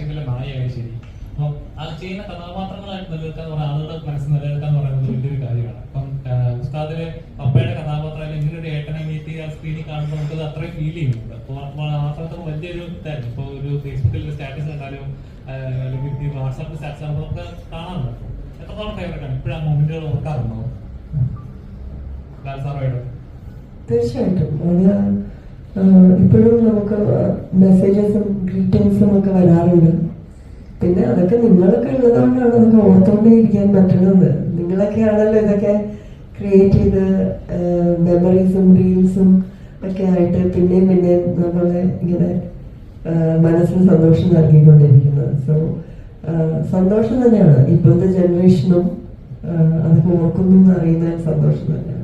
ആണെങ്കിലും നായയായാലും ശരി. അപ്പം അത് ചെയ്യുന്ന കഥാപാത്രങ്ങളായിട്ട് നിലനിൽക്കാൻ പറഞ്ഞാൽ ആളുകളുടെ മനസ്സിൽ നിലനിൽക്കാൻ പറയുന്നത് വലിയൊരു കാര്യമാണ്. അപ്പം ഉസ്താദിന് പപ്പയുടെ കഥാപാത്രം ഇങ്ങനെ ഒരു ഏട്ടനെ മീറ്റ് ചെയ്യാൻ സ്ക്രീനിൽ കാണുമ്പോൾ നമുക്കത് അത്രയും ഫീൽ ചെയ്യുന്നുണ്ട്. അപ്പോൾ ആ സമയത്ത് വലിയൊരു ഇതായിരുന്നു. ഇപ്പോൾ ഒരു ഫേസ്ബുക്കിൽ സ്റ്റാറ്റസ് കണ്ടാലും അല്ലെങ്കിൽ വാട്സാപ്പിൽ സ്റ്റാറ്റസ് ആകുമ്പോൾ നമുക്ക് കാണാറുണ്ട്. എത്രത്തോളം ഫേവറേറ്റ് ആണ് ഇപ്പോഴും ആ മൊമെന്റുകൾ ഓർക്കാറുണ്ടോ ലാൽസാറുമായിട്ട്? തീർച്ചയായിട്ടും അത് ഇപ്പോഴും നമുക്ക് മെസ്സേജസും ഗ്രീറ്റിംഗ്സും ഒക്കെ വരാറുണ്ട്. പിന്നെ അതൊക്കെ നിങ്ങളൊക്കെ ഉള്ളതുകൊണ്ടാണ് അതൊക്കെ ഓർത്തുകൊണ്ടേയിരിക്കാൻ പറ്റുന്നത്. നിങ്ങളൊക്കെയാണല്ലോ ഇതൊക്കെ ക്രിയേറ്റ് ചെയ്ത് മെമ്മറീസും റീൽസും ഒക്കെ ആയിട്ട് പിന്നെയും നമ്മളെ ഇങ്ങനെ മനസ്സിന് സന്തോഷം നൽകിക്കൊണ്ടിരിക്കുന്നത്. സോ സന്തോഷം തന്നെയാണ്. ഇപ്പോഴത്തെ ജനറേഷനും അതൊക്കെ ഓർക്കുന്നു എന്ന് അറിയുന്ന സന്തോഷം തന്നെയാണ്.